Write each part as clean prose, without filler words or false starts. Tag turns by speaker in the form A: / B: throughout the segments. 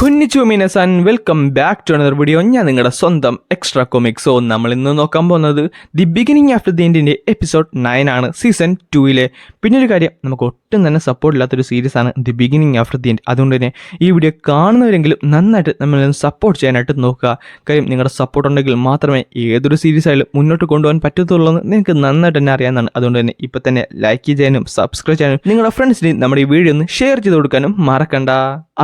A: കുഞ്ഞിച്ചു മീനസാൻ welcome back to another video. ഞാൻ നിങ്ങളുടെ സ്വന്തം എക്സ്ട്രാ കൊമിക്സോ. നമ്മൾ ഇന്ന് നോക്കാൻ പോകുന്നത് ദി ബിഗിനിങ് ആഫ്റ്റർ ദി എൻഡിൻ്റെ എപ്പിസോഡ് 9 ആണ്, സീസൺ 2. പിന്നെ ഒരു കാര്യം, നമുക്ക് ഒട്ടും തന്നെ സപ്പോർട്ട് ഇല്ലാത്തൊരു സീരീസ് ആണ് the beginning after the end. അതുകൊണ്ട് തന്നെ ഈ വീഡിയോ കാണുന്നവരെങ്കിലും നന്നായിട്ട് നമ്മളൊന്ന് സപ്പോർട്ട് ചെയ്യാനായിട്ട് നോക്കുക. കാര്യം നിങ്ങളുടെ സപ്പോർട്ട് ഉണ്ടെങ്കിൽ മാത്രമേ ഏതൊരു സീരീസ് ആയാലും മുന്നോട്ട് കൊണ്ടുപോകാൻ പറ്റത്തുള്ളൂ എന്ന് നിങ്ങൾക്ക് നന്നായിട്ട് തന്നെ അറിയാവുന്നതാണ്. അതുകൊണ്ട് തന്നെ ഇപ്പം തന്നെ ലൈക്ക് ചെയ്യാനും സബ്സ്ക്രൈബ് ചെയ്യാനും നിങ്ങളുടെ ഫ്രണ്ട്സിന് നമ്മുടെ ഈ വീഡിയോ ഒന്ന് ഷെയർ ചെയ്ത് കൊടുക്കാനും മറക്കണ്ട.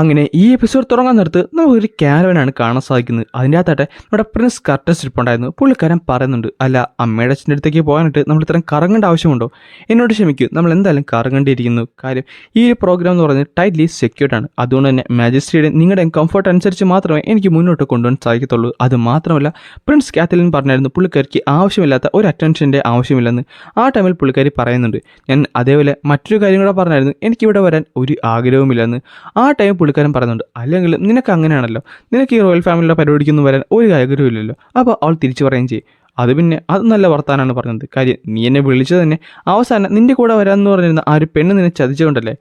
A: അങ്ങനെ ഈ എപ്പിസോഡ് തുടങ്ങാൻ നേരത്ത് നമുക്കൊരു ക്യാരവനാണ് കാണാൻ സാധിക്കുന്നത്. അതിൻ്റെ അകത്താട്ടെ നമ്മുടെ പ്രിൻസ് കർട്ടസ് ഇരിപ്പുണ്ടായിരുന്നു. പുള്ളിക്കാരൻ പറയുന്നുണ്ട്, അല്ല അമ്മയുടെ അച്ഛൻ്റെ അടുത്തേക്ക് പോകാനായിട്ട് നമ്മൾ ഇത്രയും കറങ്ങേണ്ട ആവശ്യമുണ്ടോ? എന്നോട് ക്ഷമിക്കൂ, നമ്മൾ എന്തായാലും കറങ്ങേണ്ടിയിരിക്കുന്നു. കാര്യം ഈ ഒരു പ്രോഗ്രാം എന്ന് പറയുന്നത് ടൈറ്റ്ലി സെക്യൂർഡ് ആണ്. അതുകൊണ്ട് തന്നെ മാജിസ്ട്രേറ്റ് നിങ്ങളുടെ കംഫർട്ട് അനുസരിച്ച് മാത്രമേ എനിക്ക് മുന്നോട്ട് കൊണ്ടുപോകാൻ സാധിക്കത്തുള്ളൂ. അത് മാത്രമല്ല, പ്രിൻസ് കാത്തലിൻ പറഞ്ഞായിരുന്നു പുള്ളിക്കാരിക്ക് ആവശ്യമില്ലാത്ത ഒരു അറ്റൻഷൻ്റെ ആവശ്യമില്ലെന്ന്. ആ ടൈമിൽ പുള്ളിക്കാരി പറയുന്നുണ്ട്. ഞാൻ അതേപോലെ മറ്റൊരു കാര്യം കൂടെ പറഞ്ഞായിരുന്നു, എനിക്കിവിടെ വരാൻ ഒരു ആഗ്രഹവുമില്ലെന്ന്. ആ ടൈം പുള്ളിക്കാരൻ പറയുന്നുണ്ട്, അല്ലെങ്കിൽ നിനക്ക് അങ്ങനെയാണല്ലോ, നിനക്ക് ഈ റോയൽ ഫാമിലിയുടെ പരിപാടിക്കൊന്നും വരാൻ ഒരു ആഗ്രഹമില്ലല്ലോ. അപ്പോൾ അവൾ തിരിച്ചു പറയുകയും ചെയ്യും, അത് പിന്നെ അത് നല്ല വർത്താനാണ് പറഞ്ഞത്. കാര്യം നീ എന്നെ വിളിച്ചത് തന്നെ അവസാനം നിൻ്റെ കൂടെ വരാമെന്ന് പറഞ്ഞിരുന്ന ആ ഒരു പെണ്ണ് നിന്നെ ചതിച്ചുകൊണ്ടല്ലേ.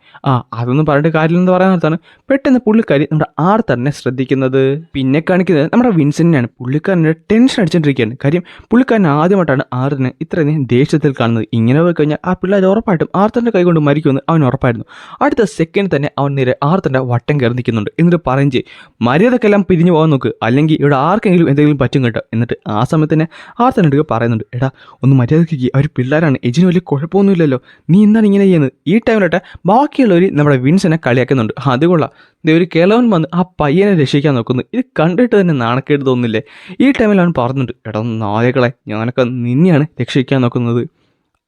A: അതൊന്നും പറഞ്ഞിട്ട് കാര്യമില്ലെന്ന് പറയാൻ നേരത്താണ് പെട്ടെന്ന് പുള്ളിക്കാരി നമ്മുടെ ആർത്തറിനെ ശ്രദ്ധിക്കുന്നത്. പിന്നെ കാണിക്കുന്നത് നമ്മുടെ വിൻസെന്റിനെയാണ്. പുള്ളിക്കാരൻ്റെ ടെൻഷൻ അടിച്ചുകൊണ്ടിരിക്കുകയാണ്. കാര്യം പുള്ളിക്കാരൻ ആദ്യമായിട്ടാണ് ആർത്തറിനെ ഇത്രയും ദേഷ്യത്തിൽ കാണുന്നത്. ഇങ്ങനെ പോയി കഴിഞ്ഞാൽ ആ പിള്ളേർ ഉറപ്പായിട്ടും ആർത്തറിൻ്റെ കൈ കൊണ്ട് മരിക്കുമെന്ന് അവൻ ഉറപ്പായിരുന്നു. അടുത്ത സെക്കൻഡ് തന്നെ അവൻ നേരെ ആർത്തറിൻ്റെ വട്ടം കയറി നിൽക്കുന്നുണ്ട്. എന്നിട്ട് പറയും ചെയ്യും, മര്യാദക്കെല്ലാം പിരിഞ്ഞു പോകാൻ നോക്ക്, അല്ലെങ്കിൽ ഇവിടെ ആർക്കെങ്കിലും എന്തെങ്കിലും പറ്റും കേട്ടോ. എന്നിട്ട് ആ സമയത്ത് തന്നെ ആർത്തനെടുക്കുക പറയുന്നുണ്ട്, എടാ ഒന്ന് മര്യാദയ്ക്ക്, അവർ പിള്ളേരാണ്, എജിന് വലിയ കുഴപ്പമൊന്നുമില്ലല്ലോ, നീ എന്താണ് ഇങ്ങനെ ചെയ്യുന്നത്? ഈ ടൈമിലോട്ട് ബാക്കിയുള്ളവർ നമ്മുടെ വിൻസനെ കളിയാക്കുന്നുണ്ട്. അതുകൊള്ളാം, ഒരു കേളവൻ വന്ന് ആ പയ്യനെ രക്ഷിക്കാൻ നോക്കുന്നു. ഇത് കണ്ടിട്ട് തന്നെ നാണക്കേട് തോന്നില്ലേ? ഈ ടൈമിൽ അവൻ പറഞ്ഞിട്ടുണ്ട്, എടാ നായകളെ, ഞാനൊക്കെ നിന്നെയാണ് രക്ഷിക്കാൻ നോക്കുന്നത്.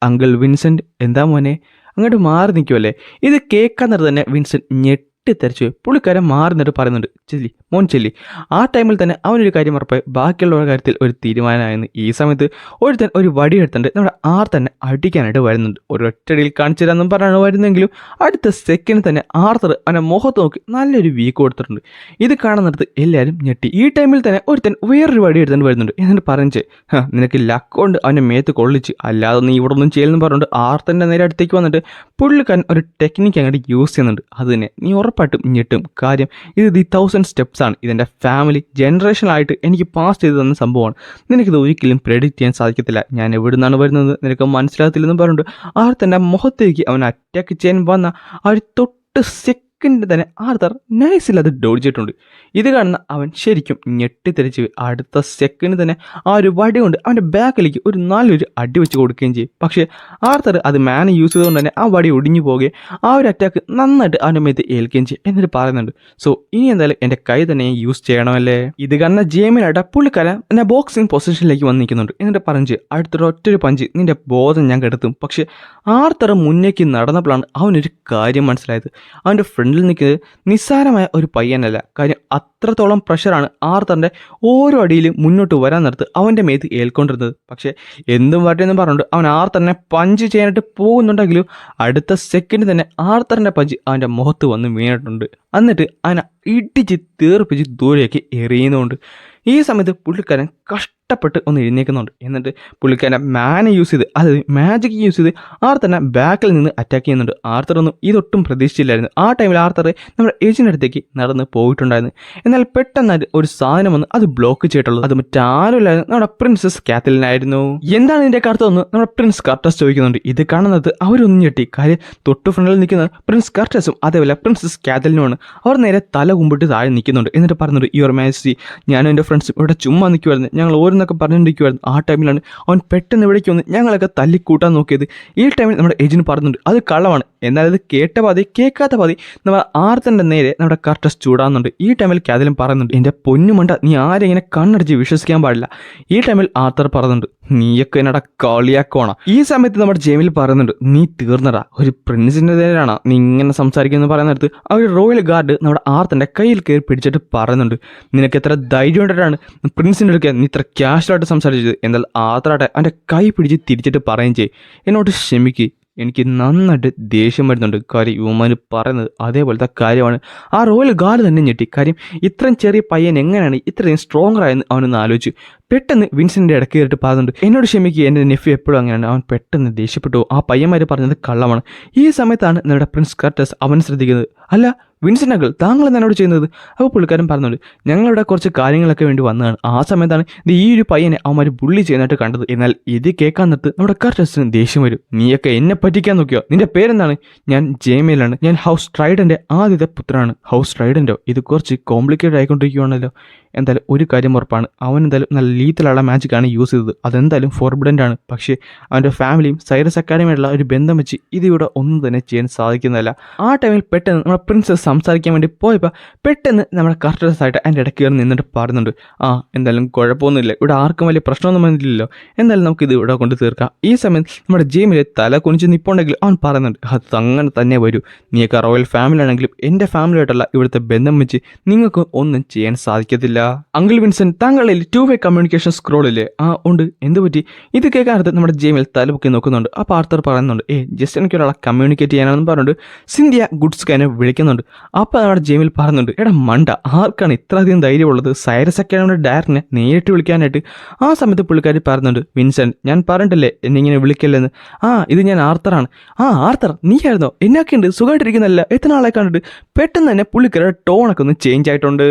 A: അങ്കിൾ വിൻസെൻ്റ്, എന്താ മോനെ അങ്ങോട്ട് മാറി നിൽക്കുമല്ലേ? ഇത് കേൾക്കാൻ നേരത്തെ തന്നെ വിൻസെൻ്റ് തെറിച്ചു. പുള്ളിക്കാരൻ മാറി നിന്നിട്ട് പറയുന്നുണ്ട്, ചെല്ലി മോൻ ചെല്ലി. ആ ടൈമിൽ തന്നെ അവനൊരു കാര്യം ഉറപ്പായി, ബാക്കിയുള്ള കാര്യത്തിൽ ഒരു തീരുമാനമായിരുന്നു. ഈ സമയത്ത് ഒരുത്തൻ ഒരു വടി എടുത്തിട്ട് നമ്മുടെ തന്നെ അടിക്കാനായിട്ട് വരുന്നുണ്ട്. ഒരു ഒറ്റടിയിൽ കാണിച്ചു തരാമെന്നും പറഞ്ഞാണ് വരുന്നെങ്കിലും അടുത്ത സെക്കൻഡ് തന്നെ ആർത്തർ അവൻ്റെ മുഖത്ത് നോക്കി നല്ലൊരു വീക്ക് കൊടുത്തിട്ടുണ്ട്. ഇത് കാണുന്നിടത്ത് എല്ലാവരും ഞെട്ടി. ഈ ടൈമിൽ തന്നെ ഒരുത്തൻ വേറൊരു വടി എടുത്തിട്ട് വരുന്നുണ്ട്. എന്നിട്ട് പറഞ്ഞു, നിനക്ക് ലക്കുണ്ട് അവൻ്റെ മേത്ത് കൊള്ളിച്ച്, അല്ലാതെ നീ ഇവിടെ ഒന്നും ചെയ്യലെന്ന് പറഞ്ഞുകൊണ്ട് ആർത്തൻ്റെ നേരെ അടുത്തേക്ക് വന്നിട്ട് പുള്ളിക്കാരൻ ഒരു ടെക്നിക്ക് അങ്ങോട്ട് യൂസ് ചെയ്യുന്നുണ്ട്. അത് തന്നെ നീ ഉറപ്പായിട്ടും ഞെട്ടും. കാര്യം ഇത് ദി 1000 സ്റ്റെപ്സ് ആണ്. ഇതെൻ്റെ ഫാമിലി ജനറേഷനായിട്ട് എനിക്ക് പാസ് ചെയ്തു തന്ന സംഭവമാണ്. നിനക്കിത് ഒരിക്കലും പ്രെഡിക്റ്റ് ചെയ്യാൻ സാധിക്കത്തില്ല. ഞാൻ എവിടെ നിന്നാണ് വരുന്നത് നിനക്ക് മനസ്സിലാകത്തില്ലെന്ന് പറഞ്ഞിട്ട് ആർത്തൻ്റെ മുഖത്തേക്ക് അവൻ അറ്റാക്ക് ചെയ്യാൻ വന്ന ആ ഒരു തൊട്ട് സെക്കൻഡ് തന്നെ ആർത്തർ നൈസിലത് ഡോഡിച്ചിട്ടുണ്ട്. ഇത് കാണുന്ന അവൻ ശരിക്കും ഞെട്ടിത്തെറിച്ച് അടുത്ത സെക്കൻഡ് തന്നെ ആ ഒരു വടി കൊണ്ട് അവൻ്റെ ബാക്കിലേക്ക് ഒരു നല്ലൊരു അടി വെച്ച് കൊടുക്കുകയും ചെയ്യും. പക്ഷേ ആർത്തർ അത് മാനെ യൂസ് ചെയ്തുകൊണ്ട് തന്നെ ആ വടി ഒടിഞ്ഞു പോവുകയും ആ ഒരു അറ്റാക്ക് നന്നായിട്ട് അവൻ്റെ മേത്ത് ഏൽക്കുകയും ചെയ്യും. എന്നിട്ട് പറയുന്നുണ്ട്, സോ ഇനി എന്തായാലും എൻ്റെ കൈ തന്നെ യൂസ് ചെയ്യണമല്ലേ? ഇത് കാണുന്ന ജേമിനായിട്ട് പുള്ളിക്കാരൻ എന്നെ ബോക്സിങ് പൊസിഷനിലേക്ക് വന്ന് നിൽക്കുന്നുണ്ട്. എന്നിട്ട് പറഞ്ഞു, അടുത്തൊരു പഞ്ച് നിൻ്റെ ബോധം ഞാൻ കെടുത്തും. പക്ഷേ ആർത്തർ മുന്നേക്ക് നടന്നപ്പോഴാണ് അവനൊരു കാര്യം മനസ്സിലായത്. അവൻ്റെ ഫ്രണ്ടിൽ നിൽക്കുന്നത് നിസ്സാരമായ ഒരു പയ്യനല്ല. കാര്യം അത്രത്തോളം പ്രഷറാണ് ആർത്തറിൻ്റെ ഓരോ അടിയിലും മുന്നോട്ട് വരാൻ നേരത്ത് അവൻ്റെ മേത്ത് ഏൽക്കൊണ്ടിരുന്നത്. പക്ഷേ എന്തും വരട്ടെന്ന് പറഞ്ഞുകൊണ്ട് അവൻ ആർത്തറിനെ പഞ്ച് ചെയ്യാനായിട്ട് പോകുന്നുണ്ടെങ്കിലും അടുത്ത സെക്കൻഡ് തന്നെ ആർത്തറിൻ്റെ പഞ്ച് അവൻ്റെ മുഖത്ത് വന്ന് വീണിട്ടുണ്ട്. എന്നിട്ട് അവനെ ഇടിച്ച് തീർപ്പിച്ച് ദൂരേക്ക് എറിയുന്നുണ്ട്. ഈ സമയത്ത് പുള്ളിക്കാരൻ കഷ്ടപ്പെട്ട് ഒന്ന് എഴുന്നേക്കുന്നുണ്ട്. എന്നിട്ട് പുള്ളിക്കാരൻ മാനെ യൂസ് ചെയ്ത്, അതായത് മാജിക് യൂസ് ചെയ്ത് ആർത്തറിനെ ബാക്കിൽ നിന്ന് അറ്റാക്ക് ചെയ്യുന്നുണ്ട്. ആർത്തറൊന്നും ഇതൊട്ടും പ്രതീക്ഷിച്ചില്ലായിരുന്നു. ആ ടൈമിൽ ആർത്തർ നമ്മുടെ ഏജിൻ്റെ അടുത്തേക്ക് നടന്ന് പോയിട്ടുണ്ടായിരുന്നു. എന്നാൽ പെട്ടെന്ന് ഒരു സാധനം വന്ന് അത് ബ്ലോക്ക് ചെയ്തിട്ടുള്ളത് അത് മറ്റാരുമില്ലായിരുന്നു, നമ്മുടെ പ്രിൻസസ് കാത്തലിനായിരുന്നു. എന്താണ് ഇതിൻ്റെ കറുത്തെന്ന് നമ്മുടെ പ്രിൻസ് കർട്ടസ് ചോദിക്കുന്നുണ്ട്. ഇത് കാണുന്നത് അവരൊന്നും ഞെട്ടി. കാര്യം തൊട്ടു ഫ്രണ്ടിൽ നിൽക്കുന്നത് പ്രിൻസ് കർട്ടസും അതേപോലെ പ്രിൻസസ് കാത്തലിനുമാണ്. അവർ നേരെ തല കുമ്പിട്ട് താഴെ നിൽക്കുന്നുണ്ട്. എന്നിട്ട് പറയുന്നുണ്ട്, യുവർ മാജസ്റ്റി, ഞാനും എൻ്റെ ഫ്രണ്ട്സും ഇവിടെ ചുമ്മാ നിൽക്കുമായിരുന്നു, ഞങ്ങൾ ഓരോന്നൊക്കെ പറഞ്ഞുകൊണ്ടിരിക്കുമായിരുന്നു. ആ ടൈമിലാണ് അവൻ പെട്ടെന്ന് ഇവിടേക്ക് വന്ന് ഞങ്ങളൊക്കെ തല്ലിക്കൂട്ടാൻ നോക്കിയത്. ഈ ടൈമിൽ നമ്മുടെ ഏജിന് പറയുന്നുണ്ട്, അത് കള്ളമാണ്. എന്നാൽ അത് കേട്ട പാതി കേൾക്കാത്ത പാതി നമ്മുടെ ആർത്തൻ്റെ നേരെ നമ്മുടെ കർട്ടസ് ചൂടാകുന്നുണ്ട്. ഈ ടൈമിൽ കാതലും പറയുന്നുണ്ട്, എൻ്റെ പൊന്നുമണ്ട, നീ ആരെങ്ങനെ കണ്ണടിച്ച് വിശ്വസിക്കാൻ പാടില്ല. ഈ ടൈമിൽ ആർത്തർ പറയുന്നുണ്ട്, നീയൊക്കെ എന്നടാ കളിയാക്കോണ. ഈ സമയത്ത് നമ്മുടെ ജെയിമിൽ പറയുന്നുണ്ട്, നീ തീർന്നടാ, ഒരു പ്രിൻസിൻ്റെ നേരാണ് നീ ഇങ്ങനെ സംസാരിക്കുന്നത് പറയുന്ന നേരത്ത് ആ ഒരു റോയൽ ഗാർഡ് നമ്മുടെ ആർത്തൻ്റെ കയ്യിൽ കയറി പിടിച്ചിട്ട് പറയുന്നുണ്ട്, നിനക്ക് എത്ര ധൈര്യം കൊണ്ടിട്ടാണ് പ്രിൻസിൻ്റെ അടുക്കാൻ നീ ഇത്ര ക്യാഷ്വലായിട്ട് സംസാരിച്ചത്? എന്നാൽ ആർത്തറാട്ടെ അവൻ്റെ കൈ പിടിച്ച് തിരിച്ചിട്ട് പറയുകയും ചെയ്യും, എന്നോട് ക്ഷമിക്ക്, എനിക്ക് നന്നായിട്ട് ദേഷ്യം വരുന്നുണ്ട്. കാര്യം യുവമാർ പറയുന്നത് അതേപോലത്തെ കാര്യമാണ്. ആ റോയൽ ഗാർഡ് തന്നെ ഞെട്ടി. കാര്യം ഇത്രയും ചെറിയ പയ്യൻ എങ്ങനെയാണ് ഇത്രയും സ്ട്രോങ്ങർ ആയെന്ന് അവനൊന്ന് ആലോചിച്ചു. പെട്ടെന്ന് വിൻസെൻ്റ് ഇടയ്ക്ക് കയറിയിട്ട് പറയുന്നുണ്ട്, എന്നോട് ക്ഷമിക്കുക, എൻ്റെ നെഫ്യൂ എപ്പോഴും അങ്ങനെയാണ്. അവൻ പെട്ടെന്ന് ദേഷ്യപ്പെട്ടു. ആ പയ്യന്മാർ പറഞ്ഞത് കള്ളമാണ്. ഈ സമയത്താണ് നമ്മുടെ പ്രിൻസ് കർട്ടസ് അവൻ ശ്രദ്ധിക്കുന്നത്, അല്ല വിൻസെന്റ് അങ്കിൾ താങ്കൾ എന്നോട് ചെയ്യുന്നത്? അപ്പോൾ പുള്ളിക്കാരൻ പറഞ്ഞുണ്ട്, ഞങ്ങളിവിടെ കുറച്ച് കാര്യങ്ങളൊക്കെ വേണ്ടി വന്നതാണ്. ആ സമയത്താണ് ഇത് ഈ ഒരു പയ്യനെ അവന്മാർ ബുള്ളി ചെയ്യുന്നതായിട്ട് കണ്ടത്. എന്നാൽ ഇത് കേൾക്കാൻ നിർത്ത് നമ്മുടെ കർട്ടസിന് ദേഷ്യം വരും. നീയൊക്കെ എന്നെ പറ്റിക്കാൻ നോക്കിയോ? നിന്റെ പേരെന്താണ്? ഞാൻ ജേമേലാണ്. ഞാൻ ഹൗസ് ട്രൈഡന്റെ ആദ്യത്തെ പുത്രനാണ്. ഹൗസ് ട്രൈഡന്റോ? ഇത് കുറച്ച് കോംപ്ലിക്കേറ്റഡ് ആയിക്കൊണ്ടിരിക്കുകയാണല്ലോ. എന്തായാലും ഒരു കാര്യം ഉറപ്പാണ്, അവൻ എന്തായാലും നല്ല ലീത്തലുള്ള മാജിക്കാണ് യൂസ് ചെയ്തത്. അതെന്തായാലും ഫോർബിഡൻ്റ് ആണ്. പക്ഷേ അവൻ്റെ ഫാമിലിയും സൈറസ് അക്കാഡമിയുള്ള ഒരു ബന്ധം വെച്ച് ഇതിവിടെ ഒന്നും തന്നെ ചെയ്യാൻ സാധിക്കുന്നതല്ല. ആ ടൈമിൽ പെട്ടെന്ന് നമ്മുടെ പ്രിൻസസ് സംസാരിക്കാൻ വേണ്ടി പോയപ്പോൾ പെട്ടെന്ന് നമ്മുടെ കർട്ടസ് ആയിട്ട് എൻ്റെ ഇടയ്ക്ക് കയറി നിന്നിട്ട് പറയുന്നുണ്ട്, എന്തായാലും കുഴപ്പമൊന്നുമില്ല, ഇവിടെ ആർക്കും വലിയ പ്രശ്നമൊന്നും വന്നിട്ടില്ലല്ലോ, എന്തായാലും നമുക്കിത് ഇവിടെ കൊണ്ട് തീർക്കാം. ഈ സമയം നമ്മുടെ ജെയിമിലെ തല കുനിച്ച് നിൽപ്പുണ്ടെങ്കിൽ അവൻ പറയുന്നുണ്ട്, അത് അങ്ങനെ തന്നെ വരൂ. നീയൊക്കെ റോയൽ ഫാമിലി ആണെങ്കിലും എൻ്റെ ഫാമിലിയായിട്ടുള്ള ഇവിടുത്തെ ബന്ധം വെച്ച് നിങ്ങൾക്ക് ഒന്നും ചെയ്യാൻ സാധിക്കത്തില്ല. അങ്കിൾ വിൻസെന്റ്, താങ്കളിൽ 2-way കമ്മ്യൂണിക്കേഷൻ സ്ക്രോളില്ലേ? ഉണ്ട്. എന്ത് പറ്റി? ഇത് കേൾക്കാനത്ത് നമ്മുടെ ജെയിമിൽ തലപൊക്കി നോക്കുന്നുണ്ട്. അപ്പോൾ ആർത്തർ പറയുന്നുണ്ട്, ജസ്റ്റ് എനിക്ക് ഒരാളെ കമ്മ്യൂണിക്കേറ്റ് ചെയ്യാനാണെന്ന് പറഞ്ഞുകൊണ്ട് സിന്ധ്യ ഗുഡ്സ്കാനെ വിളിക്കുന്നുണ്ട്. അപ്പോൾ നമ്മുടെ ജെയിമിൽ പറയുന്നുണ്ട്, എടാ മണ്ട, ആർക്കാണ് ഇത്രയധികം ധൈര്യമുള്ളത് സൈറസ് അക്കാഡമിയുടെ ഡയറക്ടറിനെ നേരിട്ട് വിളിക്കാനായിട്ട്? ആ സമയത്ത് പുള്ളിക്കാരി പറയുന്നുണ്ട്, വിൻസെന്റ്, ഞാൻ പറഞ്ഞിട്ടില്ലേ എന്നെ ഇങ്ങനെ വിളിക്കല്ലെന്ന്. ഇത് ഞാൻ ആർത്തറാണ്. ആർത്തർ, നീ ആയിരുന്നോ? എന്നൊക്കെയുണ്ട്, സുഖമായിട്ടിരിക്കുന്നല്ല, എത്ര നാളെ കണ്ടിട്ട്? പെട്ടെന്ന് തന്നെ പുള്ളിക്കാരുടെ ടോണൊക്കെ ഒന്ന് ചേഞ്ച് ആയിട്ടുണ്ട്.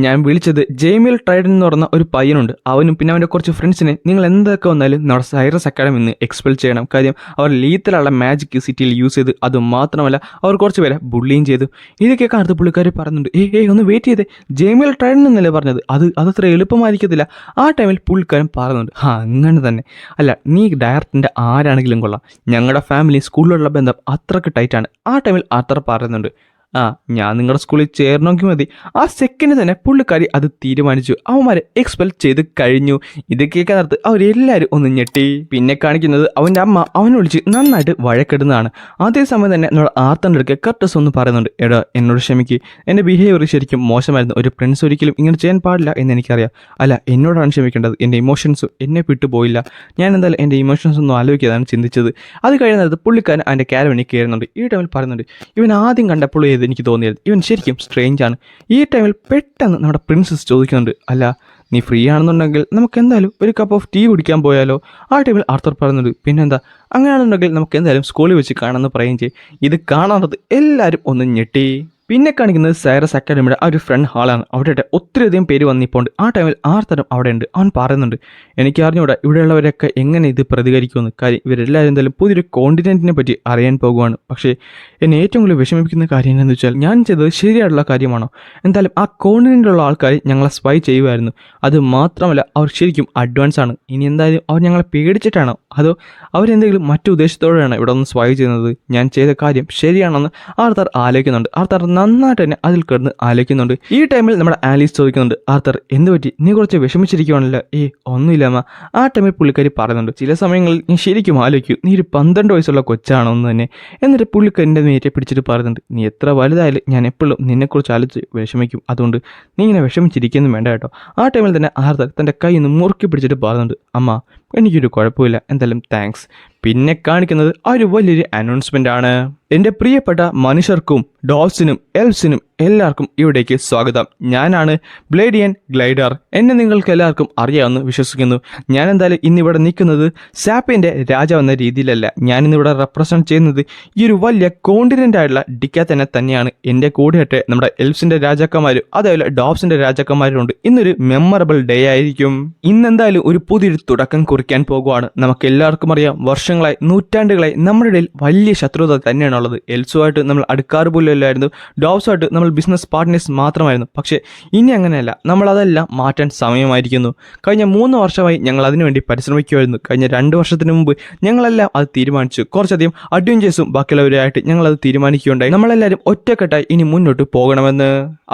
A: ഞാൻ വിളിച്ചത് ജെയിമിൽ ട്രൈഡൻ എന്ന് പറഞ്ഞ ഒരു പയ്യനുണ്ട്. അവനും പിന്നെ അവൻ്റെ കുറച്ച് ഫ്രണ്ട്സിനെ നിങ്ങൾ എന്തൊക്കെ വന്നാലും നമ്മുടെ സൈറസ് അക്കാഡമിയിൽ നിന്ന് എക്സ്പെൽ ചെയ്യണം. കാര്യം അവർ ലീത്തലുള്ള മാജിക് സിറ്റിയിൽ യൂസ് ചെയ്ത്, അത് മാത്രമല്ല അവർ കുറച്ച് പേരെ ബുള്ളിയും ചെയ്തു. ഇതൊക്കെ കാണത്ത് പുള്ളിക്കാർ പറയുന്നുണ്ട്, ഒന്ന് വെയിറ്റ് ചെയ്തേ, ജെയിമിൽ ട്രൈഡൻ എന്നല്ലേ പറഞ്ഞത്? അതത്ര എളുപ്പമായിരിക്കത്തില്ല. ആ ടൈമിൽ പുള്ളിക്കാരൻ പറയുന്നുണ്ട്, അങ്ങനെ തന്നെ. അല്ല, നീ ഡയറക്ടറിൻ്റെ ആരാണെങ്കിലും കൊള്ളാം, ഞങ്ങളുടെ ഫാമിലി സ്കൂളിലുള്ള ബന്ധം അത്രക്ക് ടൈറ്റാണ്. ആ ടൈമിൽ അത്ര പറയുന്നുണ്ട്, ഞാൻ നിങ്ങളുടെ സ്കൂളിൽ ചേരണമെങ്കിൽ മതി. ആ സെക്കൻഡ് തന്നെ പുള്ളിക്കാരി അത് തീരുമാനിച്ചു. അവന്മാരെ എക്സ്പെൽ ചെയ്ത് കഴിഞ്ഞു. ഇത് കേൾക്കാൻ നേരത്ത് അവരെല്ലാവരും ഒന്ന് ഞെട്ടി. പിന്നെ കാണിക്കുന്നത് അവൻ്റെ അമ്മ അവനെ വിളിച്ച് നന്നായിട്ട് വഴക്കെടുന്നതാണ്. അതേസമയം തന്നെ നമ്മൾ ആർത്തൻ്റെ അടുക്കെ കർട്ടസ് ഒന്ന് പറയുന്നുണ്ട്, എടാ എന്നോട് ക്ഷമിക്ക്, എൻ്റെ ബിഹേവിയർ ശരിക്കും മോശമായിരുന്നു. ഒരു ഫ്രണ്ട്സ് ഒരിക്കലും ഇങ്ങനെ ചെയ്യാൻ പാടില്ല എന്ന് എനിക്കറിയാം. അല്ല, എന്നോടാണ് ക്ഷമിക്കേണ്ടത്. എൻ്റെ ഇമോഷൻസ് എന്നെ വിട്ടുപോയില്ല. ഞാൻ എന്തായാലും എൻ്റെ ഇമോഷൻസ് ഒന്നും ആലോചിക്കാതാണ് ചിന്തിച്ചത്. അത് കഴിയുന്നത് പുള്ളിക്കാരൻ അതിൻ്റെ ക്യാരവനിൽ കയറുന്നുണ്ട്. ഈ ടൈമിൽ പറയുന്നുണ്ട്, ഇവൻ ആദ്യം കണ്ടപ്പോൾ എനിക്ക് തോന്നിയത് ഇവൻ ശരിക്കും സ്ട്രേഞ്ച് ആണ്. ഈ ടൈമിൽ പെട്ടെന്ന് നമ്മുടെ പ്രിൻസസ് ചോദിക്കുന്നുണ്ട്, അല്ല നീ ഫ്രീ ആണെന്നുണ്ടെങ്കിൽ നമുക്ക് എന്തായാലും ഒരു കപ്പ് ഓഫ് ടീ കുടിക്കാൻ പോയാലോ? ആ ടൈമിൽ ആർത്തർ പറയുന്നുണ്ട്, പിന്നെന്താ, അങ്ങനെയാണെന്നുണ്ടെങ്കിൽ നമുക്ക് എന്തായാലും സ്കൂളിൽ വെച്ച് കാണാമെന്ന് പറയുകയും ചെയ്യും. ഇത് കാണാത്തത് എല്ലാവരും ഒന്ന് ഞെട്ടി. പിന്നെ കാണിക്കുന്നത് സൈറസ് അക്കാഡമിയുടെ ആ ഒരു ഫ്രണ്ട് ഹാളാണ്. അവിടെ ഒത്തിരിയധികം പേര് വന്നിപ്പോണ്ട്. ആ ടൈമിൽ ആർത്തരം അവിടെ ഉണ്ട്. അവൻ പറയുന്നുണ്ട്, എനിക്ക് അറിഞ്ഞൂടാ ഇവിടെയുള്ളവരൊക്കെ എങ്ങനെ ഇത് പ്രതികരിക്കുമെന്ന്. കാര്യം ഇവരെല്ലാവരും എന്തായാലും പുതിയൊരു കോണ്ടിനെൻറ്റിനെ പറ്റി അറിയാൻ പോകുവാണ്. പക്ഷേ എന്നെ ഏറ്റവും കൂടുതൽ വിഷമിപ്പിക്കുന്ന കാര്യം എന്താണെന്ന് വെച്ചാൽ, ഞാൻ ചെയ്തത് ശരിയായിട്ടുള്ള കാര്യമാണോ? എന്തായാലും ആ കോണ്ടിനെൻറ്റിലുള്ള ആൾക്കാർ ഞങ്ങളെ സ്പൈ ചെയ്യുമായിരുന്നു. അത് മാത്രമല്ല അവർ ശരിക്കും അഡ്വാൻസ് ആണ്. ഇനി എന്തായാലും അവർ ഞങ്ങളെ പേടിച്ചിട്ടാണോ അതോ അവരെന്തെങ്കിലും മറ്റു ഉദ്ദേശത്തോടെയാണ് ഇവിടെ ഒന്ന് സ്പൈ ചെയ്യുന്നത്? ഞാൻ ചെയ്ത കാര്യം ശരിയാണെന്ന് ആർത്തർ ആലോചിക്കുന്നുണ്ട്. ആർത്തർ നന്നായിട്ട് തന്നെ അതിൽ കിടന്ന് ആലോചിക്കുന്നുണ്ട്. ഈ ടൈമിൽ നമ്മുടെ ആലീസ് ചോദിക്കുന്നുണ്ട്, ആർത്തർ എന്ത് പറ്റി, നീ കുറച്ച് വിഷമിച്ചിരിക്കുവാണല്ലോ? ഒന്നുമില്ലമ്മ. ആ ടൈമിൽ പുള്ളിക്കാരി പറയുന്നുണ്ട്, ചില സമയങ്ങളിൽ ഞാൻ ശരിക്കും ആലോചിക്കും നീ ഒരു 12 വയസ്സുള്ള കൊച്ചാണോ എന്ന് തന്നെ. എന്നിട്ട് പുള്ളിക്കാരിൻ്റെ നേരെ പിടിച്ചിട്ട് പറയുന്നുണ്ട്, നീ എത്ര വലുതായാലും ഞാൻ എപ്പോഴും നിന്നെക്കുറിച്ച് ആലോചിച്ച് വിഷമിക്കും. അതുകൊണ്ട് നീ ഇങ്ങനെ വിഷമിച്ചിരിക്കുന്നു വേണ്ട കേട്ടോ. ആ ടൈമിൽ തന്നെ ആർത്തർ തൻ്റെ കൈ ഒന്ന് മുറുക്കി പിടിച്ചിട്ട് പറയുന്നുണ്ട്, അമ്മ എനിക്കൊരു കുഴപ്പമില്ല, എന്തായാലും താങ്ക്സ്. പിന്നെ കാണിക്കുന്നത് ആ ഒരു വലിയൊരു അനൗൺസ്മെൻ്റ് ആണ്. എൻ്റെ പ്രിയപ്പെട്ട മനുഷ്യർക്കും ഡോഗ്സിനും എൽഫ്സിനും എല്ലാവർക്കും ഇവിടേക്ക് സ്വാഗതം. ഞാനാണ് ബ്ലേഡിയൻ ഗ്ലൈഡർ. എന്നെ നിങ്ങൾക്ക് എല്ലാവർക്കും അറിയാമെന്ന് വിശ്വസിക്കുന്നു. ഞാൻ എന്തായാലും ഇന്നിവിടെ നിൽക്കുന്നത് സാപ്പിൻ്റെ രാജാവ് എന്ന രീതിയിലല്ല. ഞാനിന്നിവിടെ റെപ്രസെൻറ്റ് ചെയ്യുന്നത് ഈ ഒരു വലിയ കോണ്ടിനെൻ്റ് ആയിട്ടുള്ള ഡിക്കാത്തനെ തന്നെയാണ്. എൻ്റെ കൂടെയായിട്ട് നമ്മുടെ എൽഫ്സിൻ്റെ രാജാക്കന്മാരും അതേപോലെ ഡോഗ്സിൻ്റെ രാജാക്കന്മാരും ഉണ്ട്. ഇന്നൊരു മെമ്മറബിൾ ഡേ ആയിരിക്കും. ഇന്നെന്തായാലും ഒരു പുതിയൊരു തുടക്കം കുറിക്കാൻ പോകുവാണ്. നമുക്ക് എല്ലാവർക്കും അറിയാം, വർഷങ്ങളായി നൂറ്റാണ്ടുകളായി നമ്മുടെ ഇടയിൽ വലിയ ശത്രുത തന്നെയാണുള്ളത്. എൽസുമായിട്ട് നമ്മൾ അടുക്കാറ് പോലും അല്ലായിരുന്നു, ഡോഗ്സുമായിട്ട് നമ്മൾ ബിസിനസ് പാർട്ട്നേഴ്സ് മാത്രമായിരുന്നു. പക്ഷേ ഇനി അങ്ങനെയല്ല, നമ്മളതെല്ലാം മാറ്റാൻ സമയമായിരിക്കുന്നു. കഴിഞ്ഞ 3 വർഷമായി ഞങ്ങൾ അതിനുവേണ്ടി പരിശ്രമിക്കുമായിരുന്നു. കഴിഞ്ഞ 2 വർഷത്തിന് മുമ്പ് ഞങ്ങളെല്ലാം അത് തീരുമാനിച്ചു. കുറച്ചധികം അഡ്വഞ്ചേഴ്സും ബാക്കിയുള്ളവരായിട്ട് ഞങ്ങളത് തീരുമാനിക്കുകയുണ്ടായി. നമ്മളെല്ലാവരും ഒറ്റക്കെട്ടായി ഇനി മുന്നോട്ട് പോകണമെന്ന്.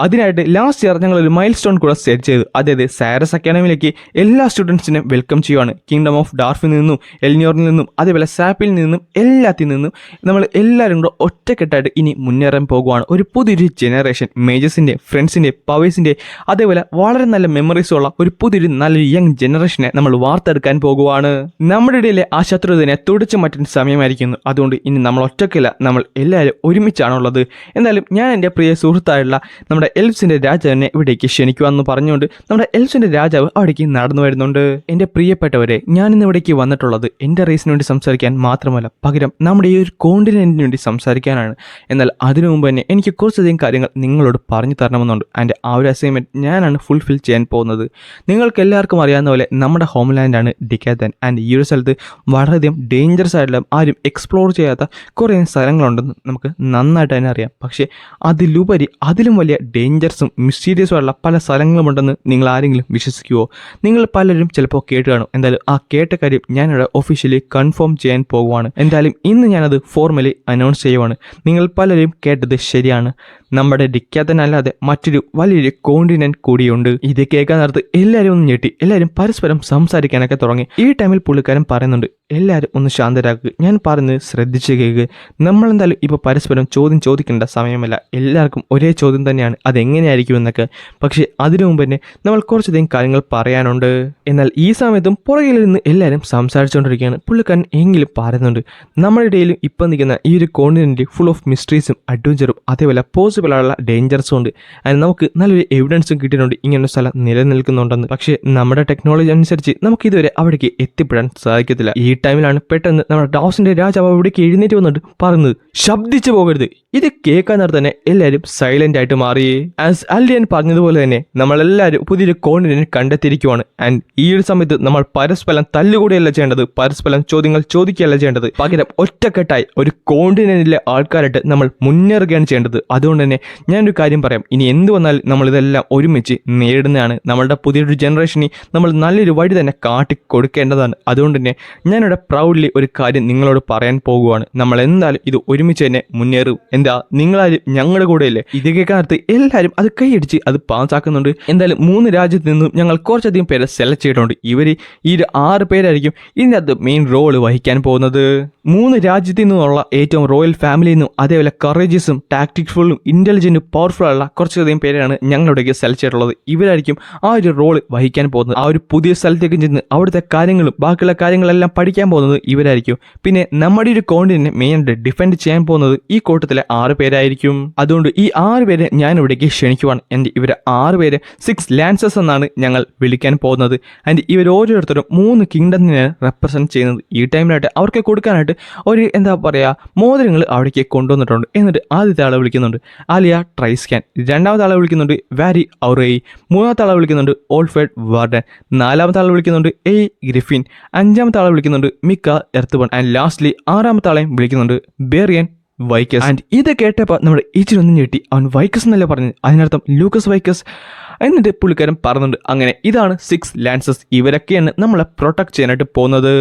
A: അതിനായിട്ട് ലാസ്റ്റ് ഇയർ ഞങ്ങളൊരു മൈൽ സ്റ്റോൺ കൂടെ സെറ്റ് ചെയ്തു. അതായത് സൈറസ് അക്കാഡമിയിലേക്ക് എല്ലാ സ്റ്റുഡൻസിനെയും വെൽക്കം ചെയ്യുവാണ്. കിങ്ഡം ഓഫ് ഡാർഫിൽ നിന്നും എൽനിയോറിൽ നിന്നും അതേപോലെ സാപ്പിൽ നിന്നും എല്ലാത്തിൽ നിന്നും നമ്മൾ എല്ലാവരും കൂടെ ഒറ്റക്കെട്ടായിട്ട് ഇനി മുന്നേറാൻ പോകുവാണ്. ഒരു പുതിയൊരു ജനറേഷൻ മേജേഴ്സിൻ്റെ, ഫ്രണ്ട്സിൻ്റെ, പവേഴ്സിൻ്റെ അതേപോലെ വളരെ നല്ല മെമ്മറീസ് ഉള്ള ഒരു പുതിയൊരു നല്ലൊരു യങ് ജനറേഷനെ നമ്മൾ വാർത്തെടുക്കാൻ പോകുവാണ്. നമ്മുടെ ഇടയിലെ ആ ശത്രുതനെ തുടച്ചു മാറ്റാൻ സമയമായിരിക്കുന്നു. അതുകൊണ്ട് ഇനി നമ്മൾ ഒറ്റയ്ക്കല്ല, നമ്മൾ എല്ലാവരും ഒരുമിച്ചാണുള്ളത്. എന്തായാലും ഞാൻ എൻ്റെ പ്രിയ സുഹൃത്തായുള്ള നമ്മുടെ എൽഫ്സിൻ്റെ രാജാവിനെ ഇവിടേക്ക് ക്ഷണിക്കുവാന്ന് പറഞ്ഞുകൊണ്ട് നമ്മുടെ എൽഫ്സിൻ്റെ രാജാവ് അവിടേക്ക് നടന്നു വരുന്നുണ്ട്. എൻ്റെ പ്രിയപ്പെട്ടവരെ, ഞാനിന്ന് ഇവിടേക്ക് വന്നിട്ടുള്ളത് എൻ്റെ റേസിന് വേണ്ടി സംസാരിക്കാൻ മാത്രമല്ല, പകരം നമ്മുടെ ഈ ഒരു കോണ്ടിനെൻറ്റിന് വേണ്ടി സംസാരിക്കാനാണ്. എന്നാൽ അതിനു മുമ്പ് തന്നെ എനിക്ക് കുറച്ചധികം കാര്യങ്ങൾ നിങ്ങളോട് പറഞ്ഞു തരണമെന്നുണ്ട്. ആൻഡ് ആ ഒരു അസൈൻമെൻറ്റ് ഞാനാണ് ഫുൾഫിൽ ചെയ്യാൻ പോകുന്നത്. നിങ്ങൾക്ക് എല്ലാവർക്കും അറിയാവുന്ന പോലെ നമ്മുടെ ഹോംലാൻഡാണ് ഡിക്കാത്തൻ. ആൻഡ് ഈ ഒരു സ്ഥലത്ത് വളരെയധികം ഡേഞ്ചറസ് ആയിട്ടുള്ള ആരും എക്സ്പ്ലോർ ചെയ്യാത്ത കുറേ സ്ഥലങ്ങളുണ്ടെന്ന് നമുക്ക് നന്നായിട്ട് തന്നെ അറിയാം. പക്ഷേ അതിലുപരി അതിലും വലിയ ഡേഞ്ചറസും മിസ്റ്റീരിയസും ആയിട്ടുള്ള പല സ്ഥലങ്ങളുമുണ്ടെന്ന് നിങ്ങൾ ആരെങ്കിലും വിശ്വസിക്കുമോ? നിങ്ങൾ പലരും ചിലപ്പോൾ കേട്ട് കാണും. എന്തായാലും ആ കേട്ട കാര്യം ഞാനിവിടെ ഒഫീഷ്യലി കൺഫേം ചെയ്യാൻ പോകുവാണ്. എന്തായാലും ഇന്ന് ഞാനത് ഫോർമലി അനൗൺസ് ചെയ്യുവാണ്. നിങ്ങൾ പലരും കേട്ടത് ശരിയാണ്. നമ്മുടെ ഡിക്കാത്തനല്ലാതെ മറ്റൊരു വലിയൊരു കോണ്ടിനെന്റ് കൂടിയുണ്ട്. ഇത് കേൾക്കാൻ നേരത്ത് എല്ലാവരും ഒന്ന് ഞെട്ടി. എല്ലാവരും പരസ്പരം സംസാരിക്കാനൊക്കെ തുടങ്ങി. ഈ ടൈമിൽ പുള്ളിക്കാരൻ പറയുന്നുണ്ട്, എല്ലാവരും ഒന്ന് ശാന്തരാക്കുക, ഞാൻ പറയുന്നത് ശ്രദ്ധിച്ച് കേൾക്കുക. നമ്മളെന്തായാലും ഇപ്പോൾ പരസ്പരം ചോദ്യം ചോദിക്കേണ്ട സമയമല്ല. എല്ലാവർക്കും ഒരേ ചോദ്യം തന്നെയാണ്, അതെങ്ങനെയായിരിക്കും എന്നൊക്കെ. പക്ഷേ അതിനു മുമ്പ് തന്നെ നമ്മൾ കുറച്ചധികം കാര്യങ്ങൾ പറയാനുണ്ട്. എന്നാൽ ഈ സമയത്തും പുറകിൽ നിന്ന് എല്ലാവരും സംസാരിച്ചുകൊണ്ടിരിക്കുകയാണ്. പുള്ളിക്കാരൻ എങ്കിലും പറയുന്നുണ്ട്, നമ്മുടെ ഇടയിലും ഇപ്പം നിൽക്കുന്ന ഈ ഒരു കോണ്ടിനെന്റ് ഫുൾ ഓഫ് മിസ്റ്ററീസും അഡ്വഞ്ചറും അതേപോലെ പോസിബിളായുള്ള ഡേഞ്ചർസും ഉണ്ട്. അതിന് നമുക്ക് നല്ലൊരു എവിഡൻസും കിട്ടിയിട്ടുണ്ട് ഇങ്ങനൊരു സ്ഥലം നിലനിൽക്കുന്നുണ്ടെന്ന്. പക്ഷേ നമ്മുടെ ടെക്നോളജി അനുസരിച്ച് നമുക്ക് ഇതുവരെ അവിടേക്ക് എത്തിപ്പെടാൻ സാധിക്കത്തില്ല. ഈ ടൈമിലാണ് പെട്ടെന്ന് നമ്മുടെ ഡാവ്സിന്റെ രാജാവ് അവിടേക്ക് എഴുന്നേറ്റ് വന്നിട്ട് പറയുന്നത്, ശബ്ദിച്ചു പോകരുത്. ഇത് കേൾക്കാൻ നേരത്തെ തന്നെ എല്ലാവരും സൈലന്റ് ആയിട്ട് മാറി. ആസ് അൽഡിയൻ പറഞ്ഞതുപോലെ തന്നെ നമ്മളെല്ലാവരും പുതിയൊരു കോണ്ടിനെന്റ് കണ്ടെത്തിയിരിക്കുവാണ്. ആൻഡ് ഈ ഒരു സമയത്ത് നമ്മൾ പരസ്പരം തല്ലുകൂടിയല്ല ചെയ്യേണ്ടത്, പരസ്പരം ചോദ്യങ്ങൾ ചോദിക്കുകയല്ല ചെയ്യേണ്ടത്. പകരം ഒറ്റക്കെട്ടായി ഒരു കോണ്ടിനെന്റിലെ ആൾക്കാരായിട്ട് നമ്മൾ മുന്നേറുകയാണ് ചെയ്യേണ്ടത്. അതുകൊണ്ട് തന്നെ ഞാനൊരു കാര്യം പറയാം, ഇനി എന്ത് വന്നാലും നമ്മളിതെല്ലാം ഒരുമിച്ച് നേരിടുന്നതാണ്. നമ്മളുടെ പുതിയൊരു ജനറേഷനെ നമ്മൾ നല്ലൊരു വഴി തന്നെ കാട്ടിക്കൊടുക്കേണ്ടതാണ്. അതുകൊണ്ട് തന്നെ ഞാനിവിടെ പ്രൗഡ്ലി ഒരു കാര്യം നിങ്ങളോട് പറയാൻ പോകുവാണ്. നമ്മൾ എന്തായാലും ഇത് ഒരുമിച്ച് തന്നെ മുന്നേറും. എന്താ നിങ്ങളാരും ഞങ്ങളുടെ കൂടെയല്ലേ? ഇത് കേൾക്കാനത്ത് എല്ലാവരും അത് കൈയടിച്ച് അത് പാസ്സാക്കുന്നുണ്ട്. എന്തായാലും 3 രാജ്യത്ത് നിന്നും ഞങ്ങൾ കുറച്ചധികം പേരെ സെലക്ട് ചെയ്തിട്ടുണ്ട്. ഈ 6 പേരായിരിക്കും ഇതിൻ്റെ അകത്ത് മെയിൻ റോള് വഹിക്കാൻ പോകുന്നത്. 3 രാജ്യത്തു നിന്നുള്ള ഏറ്റവും റോയൽ ഫാമിലിയിൽ നിന്നും അതേപോലെ കറേജിയസും ടാക്ടിക്ഫുള്ളും ഇന്റലിജന്റും പവർഫുൾ ആയുള്ള കുറച്ചധികം പേരാണ് ഞങ്ങളിവിടേക്ക് സെലക്ട് ചെയ്തിട്ടുള്ളത്. ഇവരായിരിക്കും ആ ഒരു റോള് വഹിക്കാൻ പോകുന്നത്. ആ ഒരു പുതിയ സ്ഥലത്തേക്ക് ചെന്ന് അവിടുത്തെ കാര്യങ്ങളും ബാക്കിയുള്ള കാര്യങ്ങളെല്ലാം പഠിക്കാൻ പോകുന്നത് ഇവരായിരിക്കും. പിന്നെ നമ്മുടെ ഒരു കോണ്ടിനെ മെയിനായിട്ട് ഡിഫെൻഡ് ചെയ്യാൻ പോകുന്നത് ഈ കൂട്ടത്തിലെ 6 പേരായിരിക്കും. അതുകൊണ്ട് ഈ 6 പേരെ ഞാൻ ഇവിടേക്ക് ക്ഷണിക്കുവാണ്. ആൻഡ് ഇവരെ 6 പേര് 6 ലാൻസസ് എന്നാണ് ഞങ്ങൾ വിളിക്കാൻ പോകുന്നത്. ആൻഡ് ഇവർ ഓരോരുത്തരും 3 കിങ്ഡത്തിനെ റെപ്രസെന്റ് ചെയ്യുന്നത്. ഈ ടൈമിലായിട്ട് അവർക്ക് കൊടുക്കാനായിട്ട് ഒരു എന്താ പറയുക മോതിരങ്ങൾ അവിടേക്ക് കൊണ്ടുവന്നിട്ടുണ്ട്. എന്നിട്ട് ആദ്യത്തെ ആളെ വിളിക്കുന്നുണ്ട് ആലിയ ട്രൈസ്കാൻ, രണ്ടാമത്തെ ആളെ വിളിക്കുന്നുണ്ട് വാരി ഔറേയി, മൂന്നാമത്തെ ആളെ വിളിക്കുന്നുണ്ട് ഓൾഫേഡ് വാർഡൻ, നാലാമത്തെ ആളെ വിളിക്കുന്നുണ്ട് എയ് ഗ്രിഫിൻ, അഞ്ചാമത്തെ ആളെ വിളിക്കുന്നുണ്ട് മിക്ക എർത്തുബൺ, ആൻഡ് ലാസ്റ്റ്ലി 6ാമത്തെ ആളെയും വിളിക്കുന്നുണ്ട് ബേറിയൻ വൈക്കസ്. ആൻഡ് ഇത് കേട്ടപ്പോൾ നമ്മുടെ ഇച്ചിരൊന്നും ഞെട്ടി. അവൻ വൈക്കസ് എന്നല്ലേ പറഞ്ഞത്, അതിനർത്ഥം ലൂക്കസ് വൈക്കസ്. എന്നിട്ട് പുള്ളിക്കാരൻ പറഞ്ഞുണ്ട്, അങ്ങനെ ഇതാണ് 6 ലാൻസസ്. ഇവരൊക്കെയാണ് നമ്മളെ പ്രൊട്ടക്ട് ചെയ്യാനായിട്ട് പോകുന്നത്.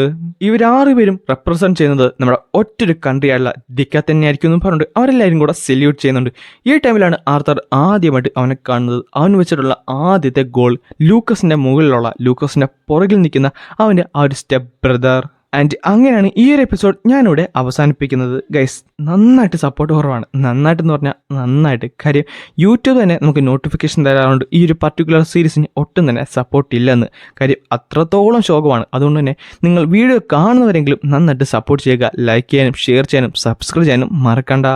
A: ഇവർ 6 പേരും റെപ്രസെന്റ് ചെയ്യുന്നത് നമ്മുടെ ഒറ്റൊരു കൺട്രിയായുള്ള ഡിക്ക തന്നെയായിരിക്കും എന്ന് പറഞ്ഞിട്ട് അവരെല്ലാവരും കൂടെ സെല്യൂട്ട് ചെയ്യുന്നുണ്ട്. ഈ ടൈമിലാണ് ആർത്തർ ആദ്യമായിട്ട് അവനെ കാണുന്നത്. അവൻ വെച്ചിട്ടുള്ള ആദ്യത്തെ ഗോൾ ലൂക്കസിന്റെ മുകളിലുള്ള ലൂക്കസിന്റെ പുറകിൽ നിൽക്കുന്ന അവന്റെ ആ ഒരു സ്റ്റെപ്പ് ബ്രദർ. ആൻഡ് അങ്ങനെയാണ് ഈ ഒരു എപ്പിസോഡ് ഞാനിവിടെ അവസാനിപ്പിക്കുന്നത്. ഗൈസ്, നന്നായിട്ട് സപ്പോർട്ട് കുറവാണ്. നന്നായിട്ടെന്ന് പറഞ്ഞാൽ നന്നായിട്ട്. കാര്യം യൂട്യൂബ് തന്നെ നമുക്ക് നോട്ടിഫിക്കേഷൻ തരാറുണ്ട് ഈ ഒരു പർട്ടിക്കുലർ സീരീസിന് ഒട്ടും തന്നെ സപ്പോർട്ട് ഇല്ലെന്ന്. കാര്യം അത്രത്തോളം ശോകമാണ്. അതുകൊണ്ട് തന്നെ നിങ്ങൾ വീഡിയോ കാണുന്നവരെങ്കിലും നന്നായിട്ട് സപ്പോർട്ട് ചെയ്യുക. ലൈക്ക് ചെയ്യാനും ഷെയർ ചെയ്യാനും സബ്സ്ക്രൈബ് ചെയ്യാനും മറക്കണ്ട.